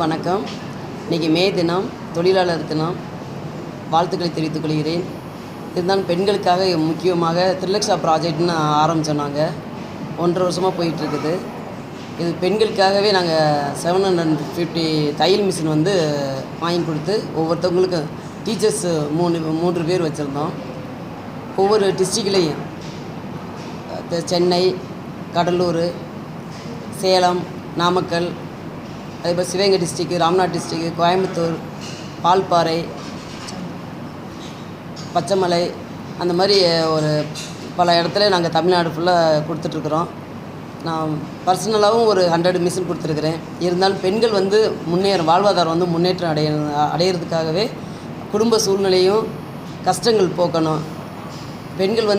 வணக்கம். இன்றைக்கி மே தினம், தொழிலாளர் தினம். வாழ்த்துக்களை தெரிவித்துக் கொள்கிறேன். இதுதான் பெண்களுக்காக முக்கியமாக த்ரிலக்ஷா ப்ராஜெக்ட்னு ஆரம்பித்தோம். நாங்கள் 1.5 வருஷமாக போயிட்டுருக்குது. இது பெண்களுக்காகவே நாங்கள் 750 தையல் மிஷின் வாங்கி கொடுத்து ஒவ்வொருத்தவங்களுக்கு டீச்சர்ஸ் 3 பேர் வச்சுருந்தோம். ஒவ்வொரு டிஸ்ட்ரிக்ட்லேயும் சென்னை, கடலூர், சேலம், நாமக்கல், அதேபோல் சிவகங்கை டிஸ்ட்ரிக்கு, ராம்நாத் டிஸ்ட்ரிக்கு, கோயம்புத்தூர், பால்பாறை, பச்சைமலை, அந்த மாதிரி ஒரு பல இடத்துல நாங்கள் தமிழ்நாடு ஃபுல்லாக கொடுத்துட்ருக்குறோம். நான் பர்சனலாகவும் ஒரு 100 மிஷின் கொடுத்துருக்குறேன். இருந்தாலும் பெண்கள் வாழ்வாதாரம் முன்னேற்றம் அடையிறதுக்காகவே குடும்ப சூழ்நிலையும் கஷ்டங்கள் போக்கணும். பெண்கள்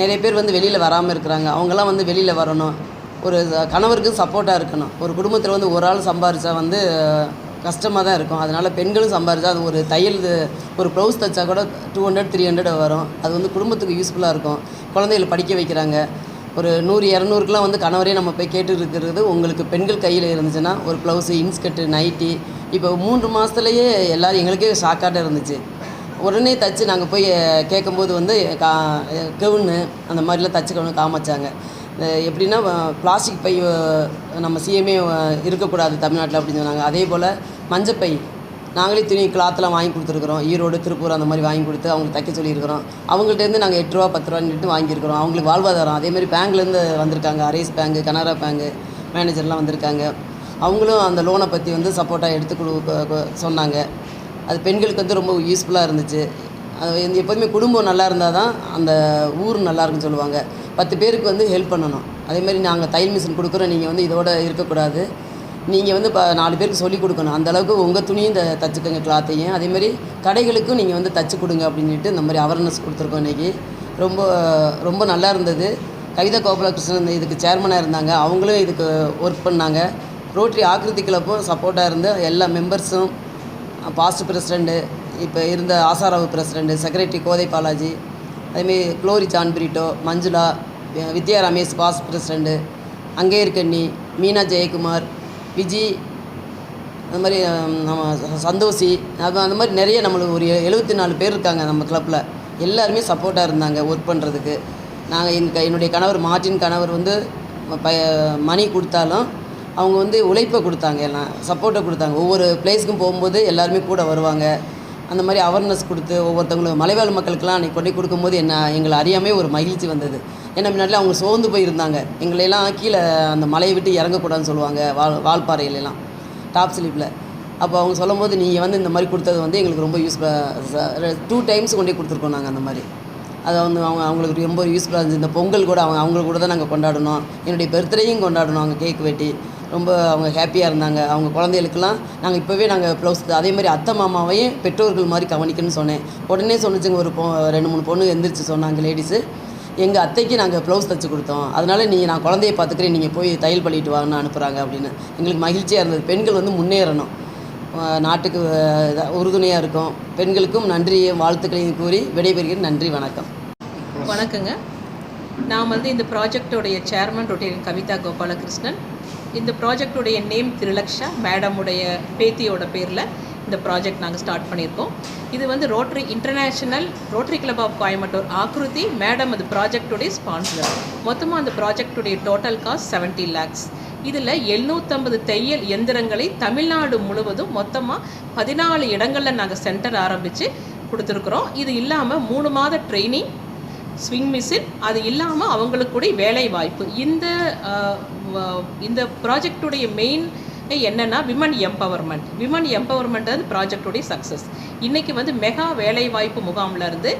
நிறைய பேர் வெளியில் வராமல் இருக்கிறாங்க. அவங்கெல்லாம் வெளியில் வரணும். ஒரு கணவருக்கு சப்போர்ட்டாக இருக்கணும். ஒரு குடும்பத்தில் ஒரு ஆள் சம்பாரித்தா கஷ்டமாக தான் இருக்கும். அதனால் பெண்களும் சம்பாரித்தா அது ஒரு தையல் ஒரு ப்ளவுஸ் தைச்சா கூட 200-300 வரும். அது குடும்பத்துக்கு யூஸ்ஃபுல்லாக இருக்கும். குழந்தைகளை படிக்க வைக்கிறாங்க. ஒரு 100-200க்குலாம் கணவரே நம்ம போய் கேட்டு இருக்கிறது. உங்களுக்கு பெண்கள் கையில் இருந்துச்சுன்னா ஒரு ப்ளவுஸு, இன்ஸ்கர்ட்டு, நைட்டி, இப்போ 3 மாதத்துலேயே எல்லோரும் எங்களுக்கே ஷாக்காக இருந்துச்சு. உடனே தைச்சி நாங்கள் போய் கேட்கும்போது கவுன்னு அந்த மாதிரிலாம் தைச்சிக்கணும் காமிச்சாங்க. எப்படின்னா பிளாஸ்டிக் பை நம்ம சிஎம்ஏ இருக்கக்கூடாது தமிழ்நாட்டில் அப்படின்னு சொன்னாங்க. அதே போல் மஞ்சப்பை நாங்களே துணி கிளாத்லாம் வாங்கி கொடுத்துருக்குறோம். ஈரோடு, திருப்பூர் அந்த மாதிரி வாங்கி கொடுத்து அவங்களுக்கு தைக்க சொல்லியிருக்கிறோம். அவங்கள்ட்டேருந்து நாங்கள் 8 ரூபா 10 ரூபான்னு வாங்கியிருக்கிறோம். அவங்களுக்கு வாழ்வாதாரம். அதேமாதிரி பேங்க்லேருந்து வந்திருக்காங்க. அரேஸ் பேங்கு, கனரா பேங்கு மேனேஜர்லாம் வந்திருக்காங்க. அவங்களும் அந்த லோனை பற்றி சப்போர்ட்டாக எடுத்து சொன்னாங்க. அது பெண்களுக்கு ரொம்ப யூஸ்ஃபுல்லாக இருந்துச்சு. அது எப்போதுமே குடும்பம் நல்லா இருந்தால் தான் அந்த ஊர் நல்லா இருக்குன்னு சொல்லுவாங்க. 10 பேருக்கு ஹெல்ப் பண்ணணும். அதேமாதிரி நாங்கள் தையல் மிஷின் கொடுக்குறோம். நீங்கள் இதோட இருக்கக்கூடாது. நீங்கள் 4 பேருக்கு சொல்லிக் கொடுக்கணும். அந்தளவுக்கு உங்கள் துணியும் தைச்சிக்கோங்க கிளாத்தையும். அதேமாதிரி கடைகளுக்கும் நீங்கள் தைச்சி கொடுங்க அப்படின்னு சொல்லிட்டு இந்த மாதிரி அவேர்னஸ் கொடுத்துருக்கோம். இன்றைக்கி ரொம்ப ரொம்ப நல்லா இருந்தது. கவிதா கோபாலகிருஷ்ணன் இதுக்கு சேர்மனாக இருந்தாங்க. அவங்களும் இதுக்கு ஒர்க் பண்ணாங்க. ரோட்டரி ஆக்கிருதி கிளப்பும் சப்போர்ட்டாக இருந்து எல்லா மெம்பர்ஸும், பாஸ்ட் பிரசிடெண்ட்டு, இப்போ இருந்த ஆசாராவு பிரசிடெண்ட்டு, செக்ரட்டரி கோதை பாலாஜி, அதேமாரி குளோரி சான்பிரிட்டோ, மஞ்சுளா, வித்யா ரமேஷ் பாஸ்ட் பிரசிடெண்ட்டு, அங்கேயர்கண்ணி, மீனா ஜெயக்குமார், விஜி, அந்த மாதிரி நம்ம சந்தோஷி, அந்த மாதிரி நிறைய நம்மளுக்கு ஒரு 74 பேர் இருக்காங்க நம்ம கிளப்பில். எல்லாருமே சப்போர்ட்டாக இருந்தாங்க ஒர்க் பண்ணுறதுக்கு. நாங்கள் என்னுடைய கணவர் மார்ட்டின் கணவர் மணி கொடுத்தாலும் அவங்க உழைப்பை கொடுத்தாங்க. எல்லாம் சப்போர்ட்டை கொடுத்தாங்க. ஒவ்வொரு பிளேஸுக்கும் போகும்போது எல்லாருமே கூட வருவாங்க. அந்த மாதிரி அவேர்னஸ் கொடுத்து ஒவ்வொருத்தவங்களுக்கு மலைவாழ் மக்களுக்கெல்லாம் அன்றைக்கி கொண்டு கொடுக்கும்போது எங்களை அறியாமே ஒரு மகிழ்ச்சி வந்தது. ஏன்னா முன்னாடிலாம் அவங்க சோர்ந்து போயிருந்தாங்க. எங்களையெல்லாம் கீழே அந்த மலையை விட்டு இறங்கக்கூடாதுன்னு சொல்லுவாங்க. வால்பாறையிலலாம் டாப் ஸ்லிப்பில். அப்போ அவங்க சொல்லும் போது நீங்கள் இந்த மாதிரி கொடுத்தது எங்களுக்கு ரொம்ப யூஸ்ஃபுல்லாக 2 டைம்ஸ் கொண்டே கொடுத்துருக்கோம் நாங்கள். அந்த மாதிரி அதை அவங்களுக்கு ரொம்ப யூஸ்ஃபுல்லாக இருந்துச்சு. இந்த பொங்கல் கூட அவங்களுக்கு கூட தான் நாங்கள் கொண்டாடணும். என்னுடைய பர்த்டேயும் கொண்டாடணும். அவங்க கேக் வெட்டி ரொம்ப அவங்க ஹாப்பியாக இருந்தாங்க. அவங்க குழந்தைகளுக்கெல்லாம் நாங்கள் இப்போவே ப்ளவுஸ் அதேமாதிரி அத்தை மாமாவையும் பெற்றோர்கள் மாதிரி கவனிக்கணும்னு சொன்னேன். உடனே சொன்னிச்சுங்க. ஒரு 2-3 பொண்ணு எந்திரிச்சு சொன்னாங்க லேடிஸு, எங்கள் அத்தைக்கு நாங்கள் ப்ளவுஸ் தைச்சி கொடுத்தோம். அதனால் நான் குழந்தைய பார்த்துக்கிறேன், நீங்கள் போய் தையல் பண்ணிட்டு வாங்கன்னு அனுப்புகிறாங்க அப்படின்னு. எங்களுக்கு மகிழ்ச்சியாக இருந்தது. பெண்கள் முன்னேறணும், நாட்டுக்கு உறுதுணையாக இருக்கும். பெண்களுக்கும் நன்றியும் வாழ்த்துக்களையும் கூறி விடைபெறுகிறேன். நன்றி, வணக்கம். வணக்கங்க. நான் இந்த ப்ராஜெக்டோடைய சேர்மன் ரொட்டேரியன் கவிதா கோபாலகிருஷ்ணன். இந்த ப்ராஜெக்டுடைய நேம் த்ரிலக்ஷா. மேடமுடைய பேத்தியோட பேரில் இந்த ப்ராஜெக்ட் நாங்கள் ஸ்டார்ட் பண்ணியிருக்கோம். இது rotary international rotary club of Coimbatore Akriti madam அது ப்ராஜெக்டுடைய ஸ்பான்சர். மொத்தமாக அந்த ப்ராஜெக்டுடைய டோட்டல் காஸ்ட் 70 lakhs. இதில் 750 தையல் எந்திரங்களை தமிழ்நாடு முழுவதும் மொத்தமாக 14 இடங்களில் நாங்கள் சென்டர் ஆரம்பித்து கொடுத்துருக்குறோம். இது இல்லாமல் 3 மாத ட்ரைனிங், ஸ்விங் மிஷின், அது இல்லாமல் அவங்களுக்கு கூட வேலை வாய்ப்பு. இந்த ப்ராஜெக்டுடைய மெயின் என்னென்னா விமன் எம்பவர்மெண்ட் அது ப்ராஜெக்டுடைய சக்ஸஸ். இன்றைக்கி மெகா வேலைவாய்ப்பு முகாமில் இருந்து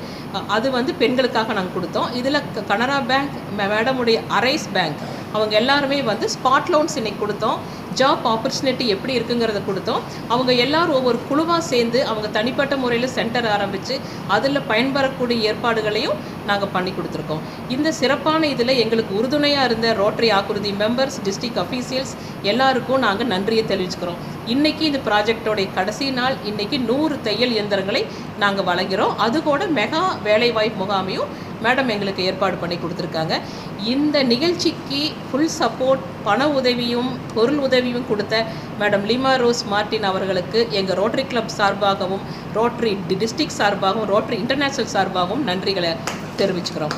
அது பெண்களுக்காக நாங்கள் கொடுத்தோம். இதில் கனரா பேங்க், மேடமுடைய அரேஸ் பேங்க், அவங்க எல்லாருமே ஸ்பாட் லோன்ஸ் இன்றைக்கி கொடுத்தோம். ஜாப் ஆப்பர்ச்சுனிட்டி எப்படி இருக்குங்கிறத கொடுத்தோம். அவங்க எல்லோரும் ஒவ்வொரு குழுவாக சேர்ந்து அவங்க தனிப்பட்ட முறையில் சென்டர் ஆரம்பித்து அதில் பயன்பெறக்கூடிய ஏற்பாடுகளையும் நாங்கள் பண்ணி கொடுத்துருக்கோம். இந்த சிறப்பான இதில் எங்களுக்கு உறுதுணையாக இருந்த ரோட்டரி ஆக்குருதி மெம்பர்ஸ், டிஸ்ட்ரிக்ட் அஃபீஷியல்ஸ் எல்லாருக்கும் நாங்கள் நன்றியை தெரிவிச்சுக்கிறோம். இன்றைக்கி இந்த ப்ராஜெக்டோடைய கடைசி நாள். இன்றைக்கி 100 தையல் இயந்திரங்களை நாங்கள் வழங்குகிறோம். அது கூட மெகா வேலைவாய்ப்பு முகாமையும் மேடம் எங்களுக்கு ஏற்பாடு பண்ணி கொடுத்துருக்காங்க. இந்த நிகழ்ச்சிக்கு ஃபுல் சப்போர்ட், பண உதவியும் பொருள் உதவியும் கொடுத்த மேடம் லீமா ரோஸ் மார்ட்டின் அவர்களுக்கு எங்கள் ரோட்டரி கிளப் சார்பாகவும், ரோட்டரி டிஸ்ட்ரிக்ட் சார்பாகவும், ரோட்டரி இன்டர்நேஷ்னல் சார்பாகவும் நன்றிகளை தெரிவிச்சுக்கிறோம்.